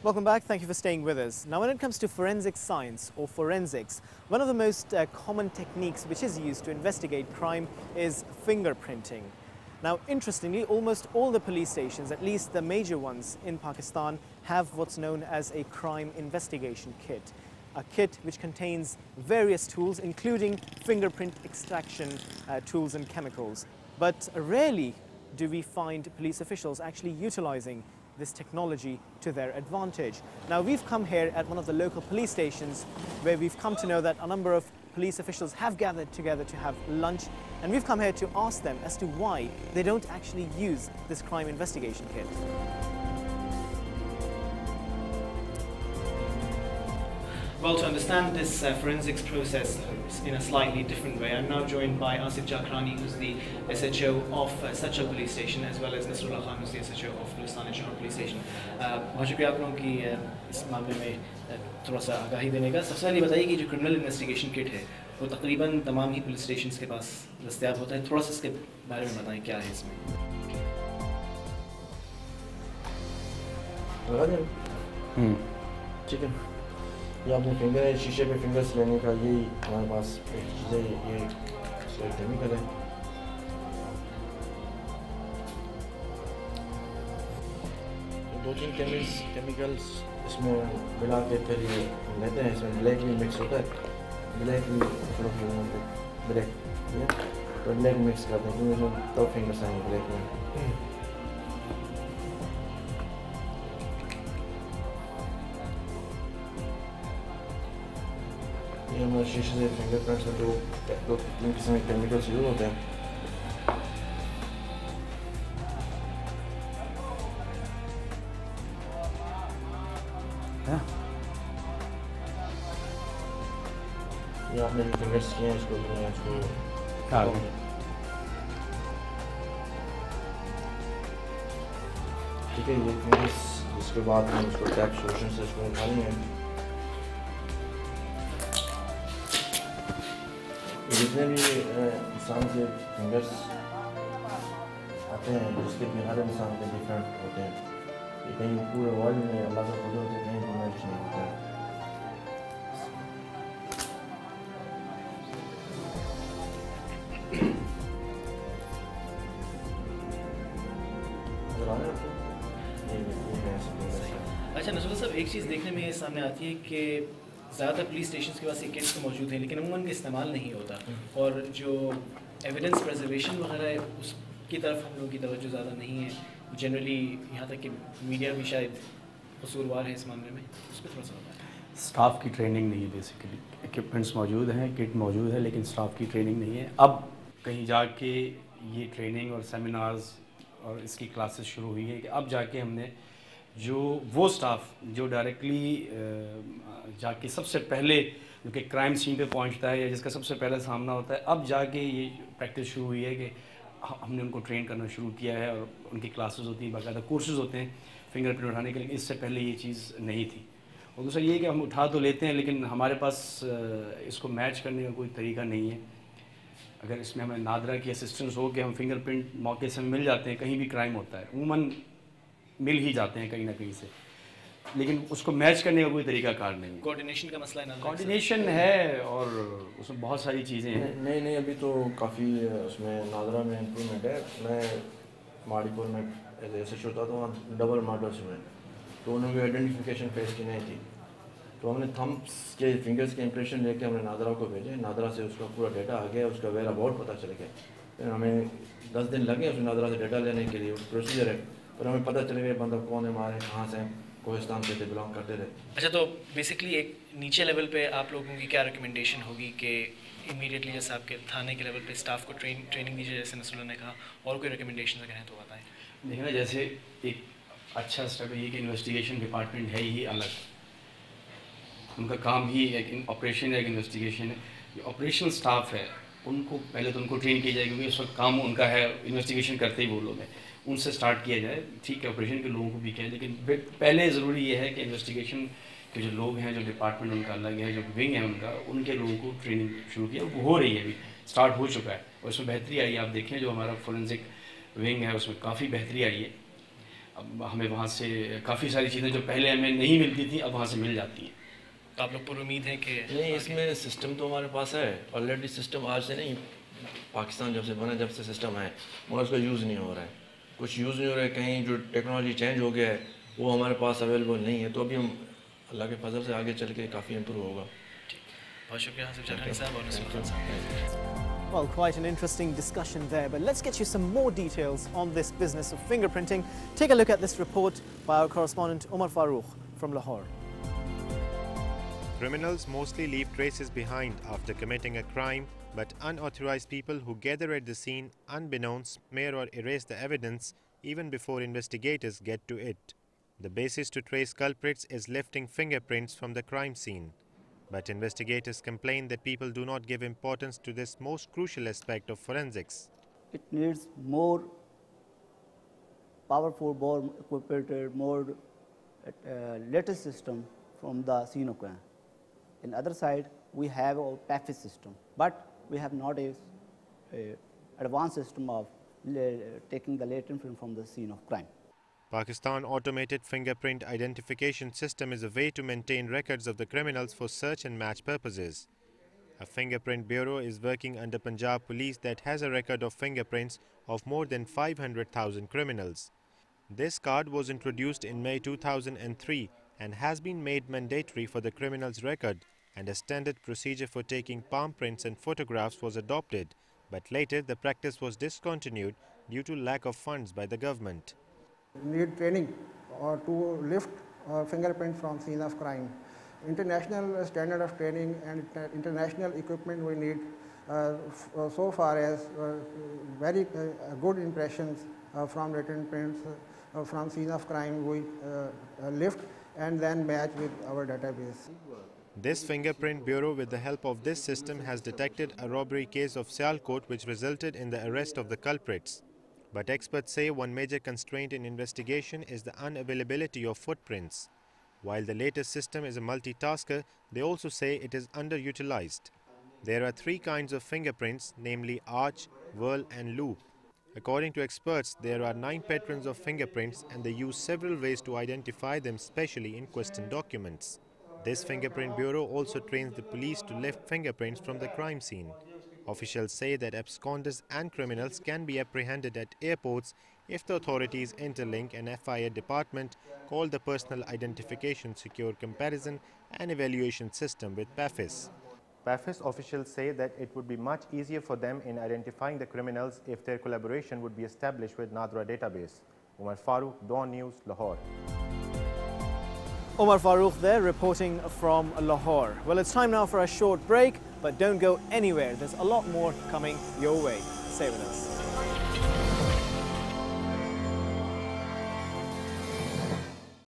Welcome back. Thank you for staying with us. Now, when it comes to forensic science or forensics, one of the most common techniques which is used to investigate crime is fingerprinting. Now, interestingly, almost all the police stations, at least the major ones in Pakistan, have what's known as a crime investigation kit. A kit which contains various tools, including fingerprint extraction tools and chemicals. But rarely do we find police officials actually utilizing this technology to their advantage. Now, we've come here at one of the local police stations where we've come to know that a number of police officials have gathered together to have lunch, and we've come here to ask them as to why they don't actually use this crime investigation kit. Well, to understand this forensics process in a slightly different way, I'm now joined by Asif Jakrani, who's the SHO of Sachal Police Station, as well as Nasrullah Khan, who's the SHO of Gulistan and Shahar Police Station. बहुत शुक्रिया आप लोगों की इस मामले में थोड़ा सा आगाही देने का। सबसे पहले बताइए कि जो क्रिमिनल इन्वेस्टिगेशन किट है वो तकरीबन तमाम ही पुलिस स्टेशंस के पास दस्तयाब होता है। थोड़ा सा इसके बारे में बताएं, क्या है इसमें? ठीक है, ये अपने फिंगर शीशे पे फिंगर्स लेने का यही हमारे पास एक चीज़ है। ये केमिकल है, तो 2-3 केमिकल्स इसमें मिला के फिर ये लेते हैं। इसमें ब्लैक भी मिक्स होता है, ब्लैक भी ब्लैक तो ब्लैक मिक्स करते हैं क्योंकि तब फिंगर्स आएंगे ब्लैक में। ये हमारे शीशे से फिंगरप्रिंट्स में जो 2-3 किस्म के केमिकल्स यूज होते हैं। ये आपने फिंगर्स किए हैं, इसको ठीक है। ये फिंगर्स इसके बाद हम इसको टैप सोल्यूशन से इसको निकालेंगे। जितने भी इंसान के फिंगर्स आते हैं, जिसके भी हर इंसान के डिफरेंट होते हैं। ये कहीं पूरे वर्ल्ड में अलग अलग होते हैं, कहीं मैच नहीं होते हैं। अच्छा नसरुल्लाह साहब, एक चीज़ देखने में ये सामने आती है कि ज़्यादातर पुलिस स्टेशन के पास ये किट्स तो मौजूद हैं, लेकिन अमूमन का इस्तेमाल नहीं होता, और जो एविडेंस प्रिजर्वेशन वगैरह है उसकी तरफ हम लोगों की तवज्जो ज़्यादा नहीं है जनरली। यहाँ तक कि मीडिया भी शायद कसूरवार है इस मामले में, उस पर थोड़ा सा बताएं। स्टाफ की ट्रेनिंग नहीं है, बेसिकली इक्विपमेंट्स मौजूद हैं, किट मौजूद है, लेकिन स्टाफ की ट्रेनिंग नहीं है। अब कहीं जाके ये ट्रेनिंग और सेमिनार्स और इसकी क्लासेस शुरू हुई है कि अब जाके हमने जो वो स्टाफ जो डायरेक्टली जाके सबसे पहले जो कि क्राइम सीन पे पहुंचता है या जिसका सबसे पहले सामना होता है, अब जाके ये प्रैक्टिस शुरू हुई है कि हमने उनको ट्रेन करना शुरू किया है और उनकी क्लासेस होती हैं, बाकायदा कोर्सेज होते हैं फिंगरप्रिंट उठाने के लिए। इससे पहले ये चीज़ नहीं थी। और दूसरा ये कि हम उठा तो लेते हैं, लेकिन हमारे पास इसको मैच करने का कोई तरीका नहीं है। अगर इसमें हमें नादरा की असिस्टेंस हो कि हम फिंगरप्रिंट मौके से मिल जाते हैं, कहीं भी क्राइम होता है अमूमन मिल ही जाते हैं कहीं ना कहीं से, लेकिन उसको मैच करने का कोई तरीका कार नहीं है। कोऑर्डिनेशन का मसला है ना? कोऑर्डिनेशन है और उसमें बहुत सारी चीज़ें हैं। नहीं, अभी तो काफ़ी उसमें नादरा में इम्प्रूवमेंट है। मैं माड़ीपुर में ऐसे होता था, वहाँ डबल मर्डर्स हुए, तो उन्होंने आइडेंटिफिकेशन फेस की नहीं थी, तो हमने थम्स के फिंगर्स के इंप्रेशन लेके हमने नादरा को भेजे। नादरा से उसका पूरा डेटा आ गया, उसका वेरा बहुत पता चल गया। फिर हमें 10 दिन लगे उस नादरा से डेटा लेने के लिए, प्रोसीजर है, पर हमें पता चल गया बंदा कौन है, हमारे कहाँ से कोहिस्तान से बिलोंग करते थे। अच्छा, तो बेसिकली एक नीचे लेवल पे आप लोगों की क्या रिकमेंडेशन होगी कि इमीडिएटली जैसे आपके थाने के लेवल पे स्टाफ को ट्रेनिंग दीजिए, जैसे नसरुल्लाह ने कहा, और कोई रिकमेंडेशन अगर हैं तो बताएं। देखिए, जैसे एक अच्छा स्टेप है ये कि इन्वेस्टिगेशन डिपार्टमेंट है ही अलग, उनका काम ही एक ऑपरेशन है, एक इन्वेस्टिगेशन है। जो ऑपरेशनल स्टाफ है उनको पहले तो उनको ट्रेन किया जाए, क्योंकि उस वक्त काम उनका है, इन्वेस्टिगेशन करते ही वो लोग हैं, उनसे स्टार्ट किया जाए। ठीक है, ऑपरेशन के लोगों को भी किया, लेकिन पहले ज़रूरी ये है कि इन्वेस्टिगेशन के जो लोग हैं, जो डिपार्टमेंट उनका अलग है, जो विंग है उनका, उनके लोगों को ट्रेनिंग शुरू किया, वो हो रही है, अभी स्टार्ट हो चुका है और उसमें बेहतरी आई है। आप देखें जो हमारा फोरेंसिक विंग है उसमें काफ़ी बेहतरी आई है। अब हमें वहाँ से काफ़ी सारी चीज़ें जो पहले हमें नहीं मिलती थी अब वहाँ से मिल जाती हैं। तो आप लोग पर उम्मीद है कि नहीं, इसमें सिस्टम तो हमारे पास है ऑलरेडी। सिस्टम आज से नहीं, पाकिस्तान जब से बना जब से सिस्टम है, मगर उसका यूज़ नहीं हो रहा है। कुछ यूज़ नहीं हो रहा है, कहीं जो टेक्नोलॉजी चेंज हो गया है वो हमारे पास अवेलेबल नहीं है। तो अभी हम अल्लाह के फजल से आगे चल के काफ़ी इम्प्रूव होगा। बहुत शुक्रिया हासिफ चौधरी साहब और नसीम खान साहब। Well, quite an interesting discussion there, but let's get you some more details on this business of fingerprinting. Take a look at this report by our correspondent Umar Farooq from Lahore. Criminals mostly leave traces behind after committing a crime, but unauthorized people who gather at the scene unbeknownst smear or erase the evidence even before investigators get to it. The basis to trace culprits is lifting fingerprints from the crime scene. But investigators complain that people do not give importance to this most crucial aspect of forensics. It needs more powerful, more equipped, more latest system from the scene of crime. On the other side, we have a PAFIS system, but we have not a advanced system of taking the latent film from the scene of crime. Pakistan Automated Fingerprint Identification System is a way to maintain records of the criminals for search and match purposes. A fingerprint bureau is working under Punjab Police that has a record of fingerprints of more than 500,000 criminals. This card was introduced in May 2003 and has been made mandatory for the criminal's record, and a standard procedure for taking palm prints and photographs was adopted, but later the practice was discontinued due to lack of funds by the government. Need training or to lift fingerprint from scene of crime. International standard of training and international equipment we need so far as very good impressions from latent prints from scene of crime we lift and then match with our database. This fingerprint bureau, with the help of this system, has detected a robbery case of Sialkot which resulted in the arrest of the culprits. But experts say one major constraint in investigation is the unavailability of footprints. While the latest system is a multitasker, they also say it is underutilized. There are three kinds of fingerprints, namely arch, whirl and loop. According to experts, there are 9 patterns of fingerprints and they use several ways to identify them, especially in question documents. This fingerprint bureau also trains the police to lift fingerprints from the crime scene. Officials say that absconders and criminals can be apprehended at airports if the authorities interlink an FIA department called the Personal Identification Secure Comparison and Evaluation System with PAFIS. PAFIS officials say that it would be much easier for them in identifying the criminals if their collaboration would be established with Nadra database. Umar Farooq, Dawn News, Lahore. Umar Farooq there reporting from Lahore. Well, it's time now for a short break, but don't go anywhere. There's a lot more coming your way. Stay with us.